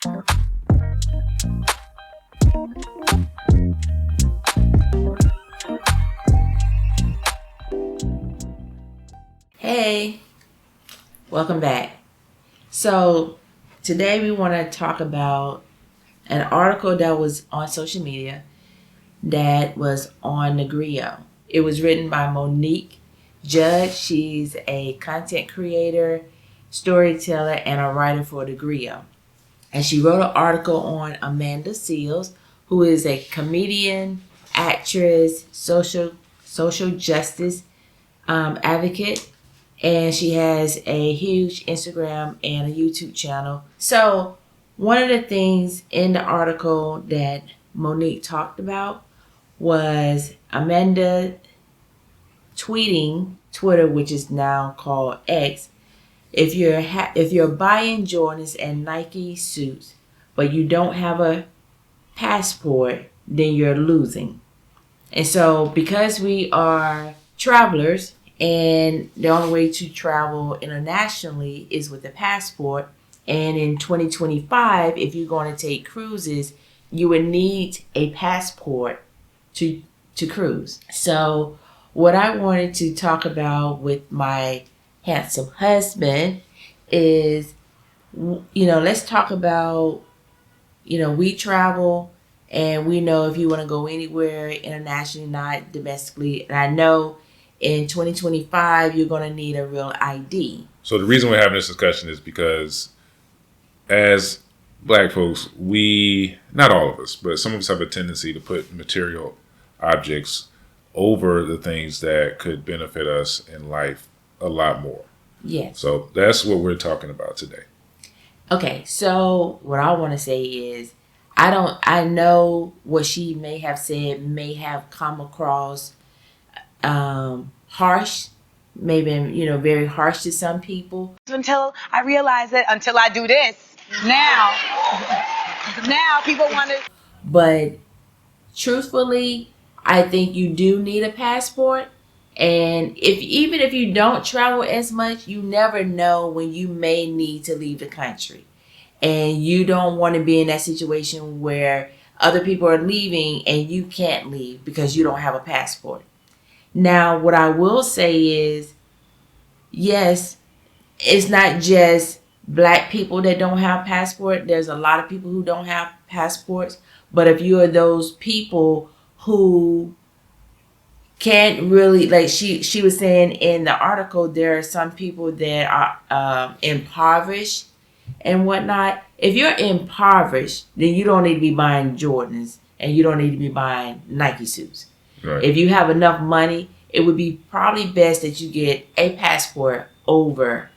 Hey, welcome back. So today we want to talk about an article that was on social media that was on the Grio. It was written by Monique Judge. She's a content creator, storyteller, and a writer for the Grio. And she wrote an article on Amanda Seales, who is a comedian, actress, social justice advocate, and she has a huge Instagram and a YouTube channel. So one of the things in the article that Monique talked about was Amanda tweeting Twitter, which is now called X. If you're buying Jordans and Nike suits, but you don't have a passport, then you're losing. And so because we are travelers, and the only way to travel internationally is with a passport, and in 2025, if you're going to take cruises, you would need a passport to cruise. So what I wanted to talk about with my handsome husband is, let's talk about, we travel and we know if you want to go anywhere internationally, not domestically. And I know in 2025, you're going to need a real ID. So the reason we're having this discussion is because as Black folks, not all of us, but some of us have a tendency to put material objects over the things that could benefit us in life a lot more. Yes. So that's what we're talking about today. Okay, so what I want to say is, I know what she may have said may have come across harsh, maybe, very harsh to some people. Until I realize it, until I do this. Now people want to. But truthfully, I think you do need a passport. And even if you don't travel as much, you never know when you may need to leave the country. And you don't want to be in that situation where other people are leaving and you can't leave because you don't have a passport. Now, what I will say is, yes, it's not just Black people that don't have passport. There's a lot of people who don't have passports. But if you are those people who can't really, like she was saying in the article, there are some people that are impoverished and whatnot. If you're impoverished, then you don't need to be buying Jordans and you don't need to be buying Nike suits. Right. If you have enough money, it would be probably best that you get a passport over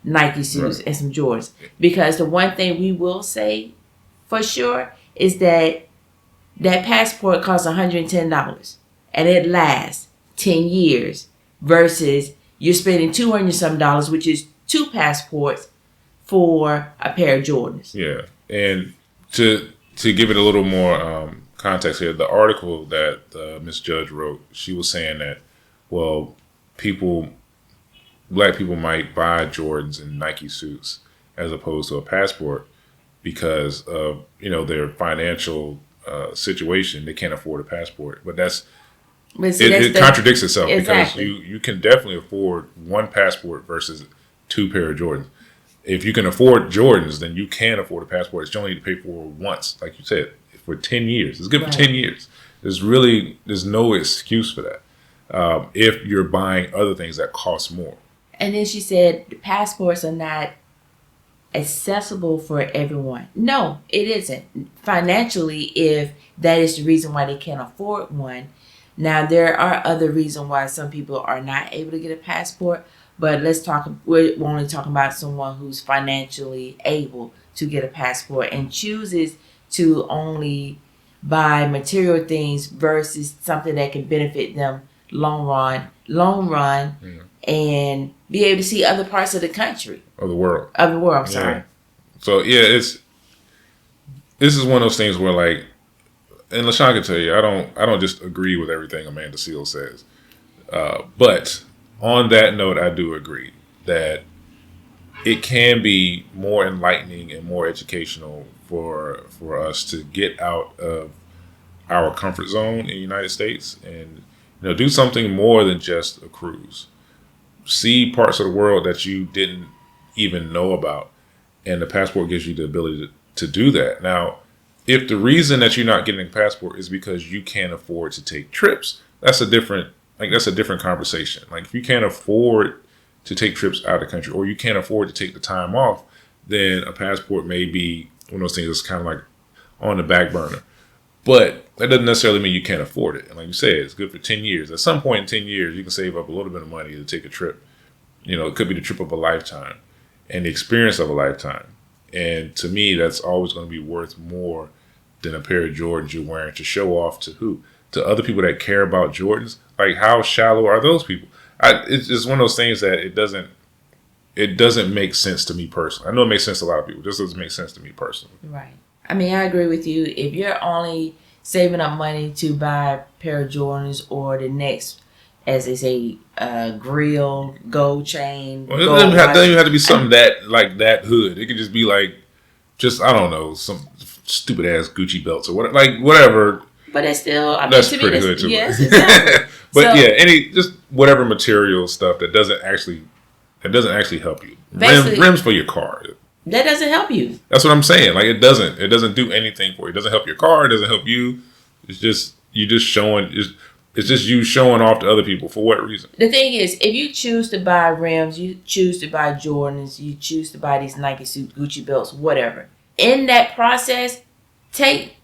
Nike suits and some Jordans. Because the one thing we will say for sure is that passport costs $110 and it lasts 10 years versus you're spending $200 some, which is 2 passports for a pair of Jordans. Yeah. And to give it a little more context here, the article that Miss Judge wrote, she was saying that, well, Black people might buy Jordans and Nike suits as opposed to a passport because of, their financial situation. They can't afford a passport. But it contradicts itself. Exactly. Because you can definitely afford one passport versus 2 pair of Jordans. If you can afford Jordans, then you can afford a passport. You only need to pay for it once, like you said, for 10 years. It's good for 10 years. There's no excuse for that if you're buying other things that cost more. And then she said passports are not accessible for everyone. No, it isn't. Financially, if that is the reason why they can't afford one. Now, there are other reasons why some people are not able to get a passport, but we're only talking about someone who's financially able to get a passport and chooses to only buy material things versus something that can benefit them long run, and be able to see other parts of the country. Of the world. Sorry. Yeah. So, this is one of those things where, like, and LaShawn can tell you, I don't just agree with everything Amanda Seales says. But on that note, I do agree that it can be more enlightening and more educational for us to get out of our comfort zone in the United States and do something more than just a cruise. See parts of the world that you didn't even know about, and the passport gives you the ability to do that. Now, if the reason that you're not getting a passport is because you can't afford to take trips, that's a different conversation. Like if you can't afford to take trips out of the country, or you can't afford to take the time off, then a passport may be one of those things that's kind of like on the back burner. But that doesn't necessarily mean you can't afford it. And like you said, it's good for 10 years. At some point in 10 years, you can save up a little bit of money to take a trip. It could be the trip of a lifetime and the experience of a lifetime. And to me, that's always going to be worth more than a pair of Jordans you're wearing to show off to who? To other people that care about Jordans. Like, how shallow are those people? It's just one of those things that it doesn't make sense to me personally. I know it makes sense to a lot of people. It just doesn't make sense to me personally. Right. I mean, I agree with you. If you're only saving up money to buy a pair of Jordans or the next, as they say, Grio, gold chain. Well, it doesn't even have to be something that hood. It could just be like, I don't know, some stupid ass Gucci belts or whatever. Like whatever. But it's still, that's pretty hood too. Yes, exactly. But so, just whatever material stuff that doesn't actually help you. Rims for your car. That doesn't help you. That's what I'm saying. Like it doesn't do anything for you. It doesn't help your car. It doesn't help you. It's just you showing. It's just you showing off to other people. For what reason? The thing is, if you choose to buy rims, you choose to buy Jordans, you choose to buy these Nike suits, Gucci belts, whatever. In that process, take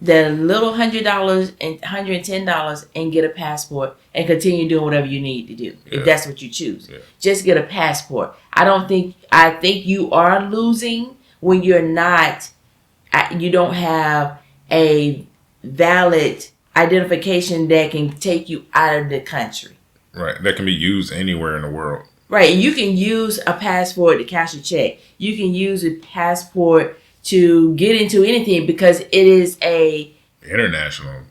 the little $100 and $110 and get a passport and continue doing whatever you need to do. If that's what you choose. Yeah. Just get a passport. I think you are losing when you don't have a valid identification that can take you out of the country. Right. That can be used anywhere in the world. Right. You can use a passport to cash a check. You can use a passport to get into anything because it is a international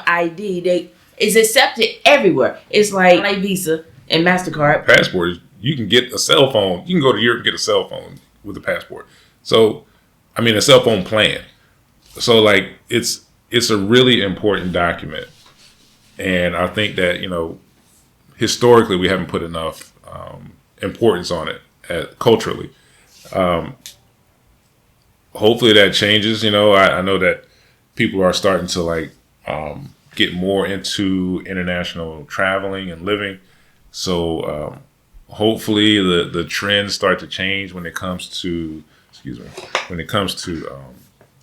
ID. They is accepted everywhere. It's like Visa and MasterCard. Passport, you can get a cell phone. You can go to Europe and get a cell phone with a passport. So, I mean, a cell phone plan. So, like, it's a really important document. And I think that, historically we haven't put enough importance on it culturally. Hopefully that changes. I know that people are starting to get more into international traveling and living. So hopefully the trends start to change when it comes to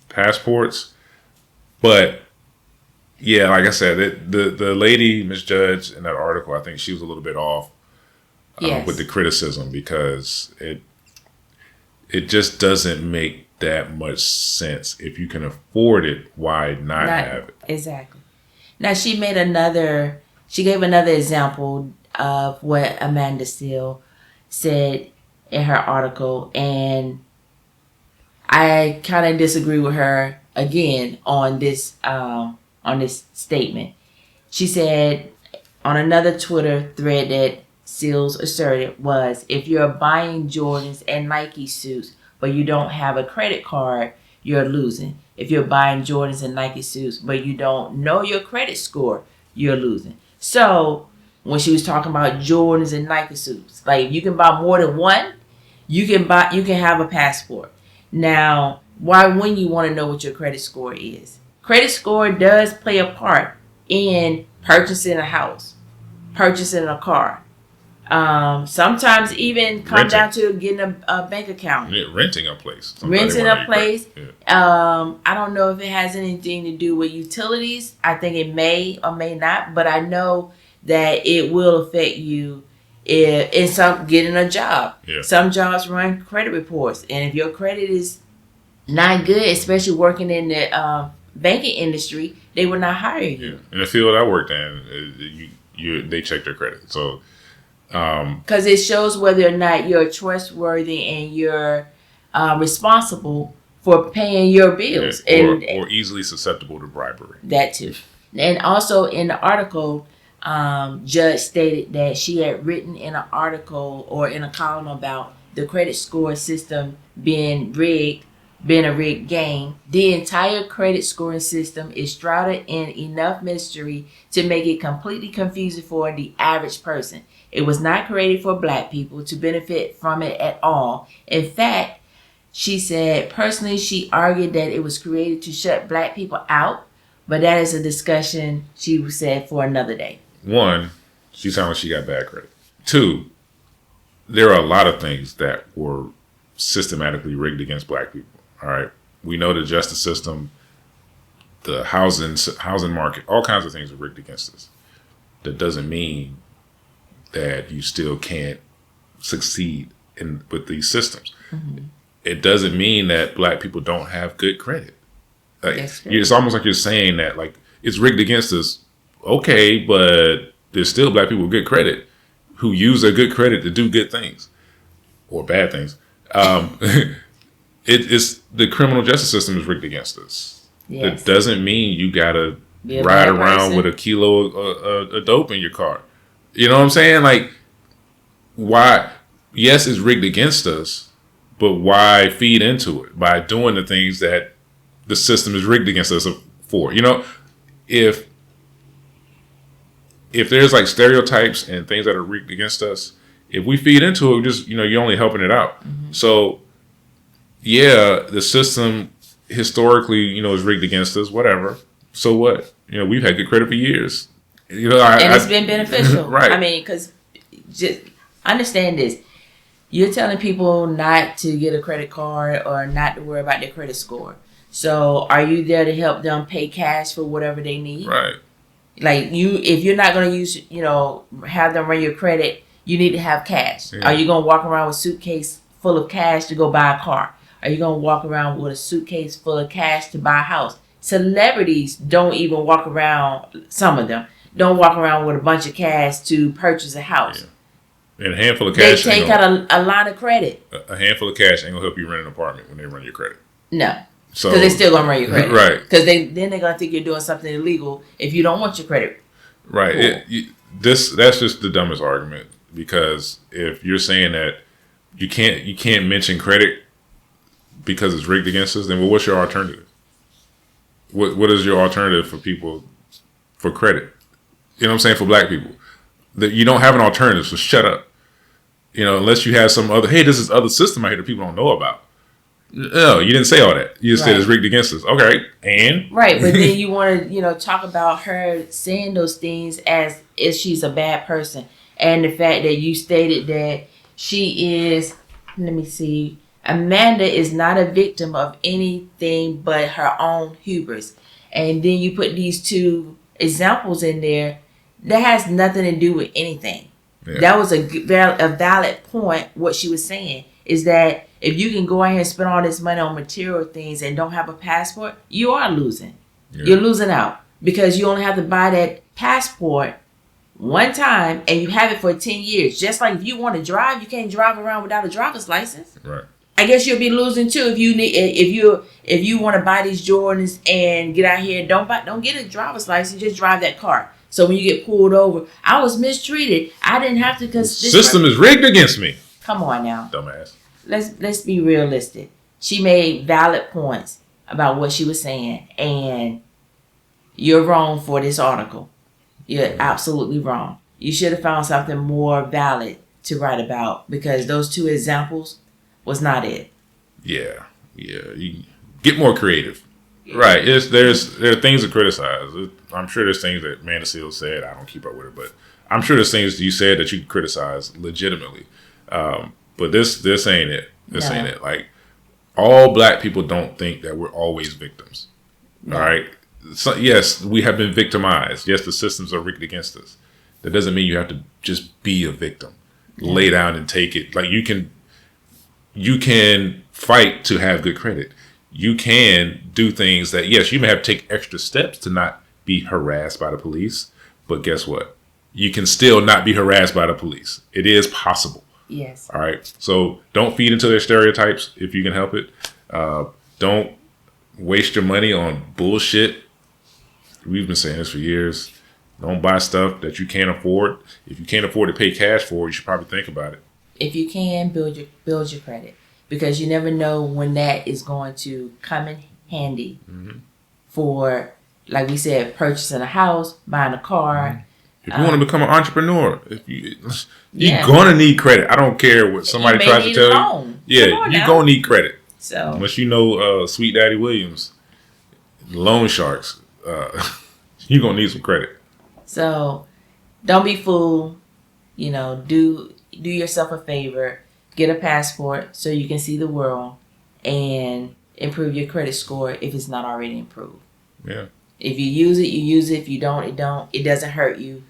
passports. But yeah, like I said, the lady, Miss Judge, in that article, I think she was a little bit off with the criticism because it just doesn't make that much sense. If you can afford it, why not have it? Exactly. Now she gave another example of what Amanda Steele said in her article, and I kind of disagree with her again on this statement. She said on another Twitter thread that Seals asserted was, if you're buying Jordans and Nike suits but you don't have a credit card, you're losing. If you're buying Jordans and Nike suits but you don't know your credit score, you're losing. So when she was talking about Jordans and Nike suits, like you can buy more than one, you can have a passport. Now, why wouldn't you want to know what your credit score is? Credit score does play a part in purchasing a house, purchasing a car. Sometimes even come down to getting a bank account. Yeah, renting a place. I don't know if it has anything to do with utilities. I think it may or may not, but I know that it will affect you in some getting a job. Yeah. Some jobs run credit reports, and if your credit is not good, especially working in the banking industry, they will not hire you. Yeah. In the field I worked in, they check their credit. So. Because it shows whether or not you're trustworthy and you're responsible for paying your bills. Or easily susceptible to bribery. That too. And also in the article, Judge stated that she had written in an article or in a column about the credit score system being a rigged game. The entire credit scoring system is shrouded in enough mystery to make it completely confusing for the average person. It was not created for Black people to benefit from it at all. In fact, she said personally she argued that it was created to shut Black people out, but that is a discussion, she said, for another day. One, she sounded like she got bad credit. Two, there are a lot of things that were systematically rigged against Black people. All right, we know the justice system, the housing market, all kinds of things are rigged against us. That doesn't mean that you still can't succeed with these systems. Mm-hmm. It doesn't mean that Black people don't have good credit. Like, it's almost like you're saying that like it's rigged against us. Okay, but there's still Black people with good credit who use their good credit to do good things or bad things. It's the criminal justice system is rigged against us. Yes. It doesn't mean you gotta ride around with a kilo of dope in your car. You know what I'm saying? Like, why? Yes, it's rigged against us, but why feed into it by doing the things that the system is rigged against us for? You know, if there's like stereotypes and things that are rigged against us, if we feed into it, just you're only helping it out. Mm-hmm. So. Yeah, the system historically, is rigged against us, whatever. So what? We've had good credit for years. And it's been beneficial. Right. I mean, because just understand this. You're telling people not to get a credit card or not to worry about their credit score. So are you there to help them pay cash for whatever they need? Right. Like if you're not going to use, have them run your credit, you need to have cash. Yeah. Are you going to walk around with a suitcase full of cash to go buy a car? Are you going to walk around with a suitcase full of cash to buy a house? Celebrities don't even walk around, some of them, don't walk around with a bunch of cash to purchase a house. Yeah. And a handful of cash. They take out a line of credit. A handful of cash ain't going to help you rent an apartment when they run your credrit. No. So, because they're still going to run your credit. Right. Because then they're going to think you're doing something illegal if you don't want your credit. Right. That's just the dumbest argument. Because if you're saying that you can't mention credit because it's rigged against us, then what's your alternative? What is your alternative for people for credit? You know what I'm saying? For Black people, that you don't have an alternative, so shut up. Unless you have some other, hey, this is other system out here that people don't know about. No, you didn't say all that. You just said it's rigged against us. Okay, and right, but then you want to talk about her saying those things as if she's a bad person, and the fact that you stated that she is. Let me see. Amanda is not a victim of anything but her own hubris. And then you put these two examples in there that has nothing to do with anything. Yeah. That was a valid point. What she was saying is that if you can go out here and spend all this money on material things and don't have a passport, you are losing. Yeah. You're losing out because you only have to buy that passport one time and you have it for 10 years. Just like if you want to drive, you can't drive around without a driver's license. Right. I guess you'll be losing too if you want to buy these Jordans and get out here. Don't get a driver's license. Just drive that car. So when you get pulled over, I was mistreated. I didn't have to because the system is rigged against me. Come on now, dumbass. Let's be realistic. She made valid points about what she was saying, and you're wrong for this article. You're absolutely wrong. You should have found something more valid to write about because those two examples was not it. Yeah. You get more creative. Yeah. Right. There are things to criticize. I'm sure there's things that Amanda Seales said. I don't keep up with it, but I'm sure there's things you said that you can criticize legitimately. But this ain't it. This ain't it. Like, all Black people don't think that we're always victims. No. All right. So, yes, we have been victimized. Yes, the systems are rigged against us. That doesn't mean you have to just be a victim. Yeah. Lay down and take it. Like, you can fight to have good credit. You can do things that, yes, you may have to take extra steps to not be harassed by the police. But guess what? You can still not be harassed by the police. It is possible. Yes. All right. So don't feed into their stereotypes if you can help it. Don't waste your money on bullshit. We've been saying this for years. Don't buy stuff that you can't afford. If you can't afford to pay cash for it, you should probably think about it. If you can, build your credit, because you never know when that is going to come in handy for, like we said, purchasing a house, buying a car. If you want to become an entrepreneur, you're gonna need credit. I don't care what somebody tries to tell you. Yeah, you're gonna need credit. So unless you know Sweet Daddy Williams, loan sharks, you're gonna need some credit. So don't be fooled. Do yourself a favor. Get a passport so you can see the world and improve your credit score if it's not already improved. Yeah. If you use it, you use it. If you don't, it don't. It doesn't hurt you.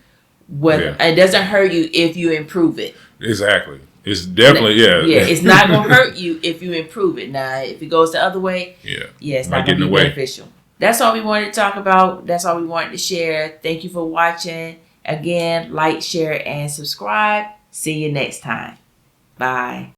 It doesn't hurt you if you improve it. Exactly. It's definitely Yeah, it's not gonna hurt you if you improve it. Now, if it goes the other way, it's not gonna be beneficial. That's all we wanted to talk about. That's all we wanted to share. Thank you for watching. Again, like, share, and subscribe. See you next time. Bye.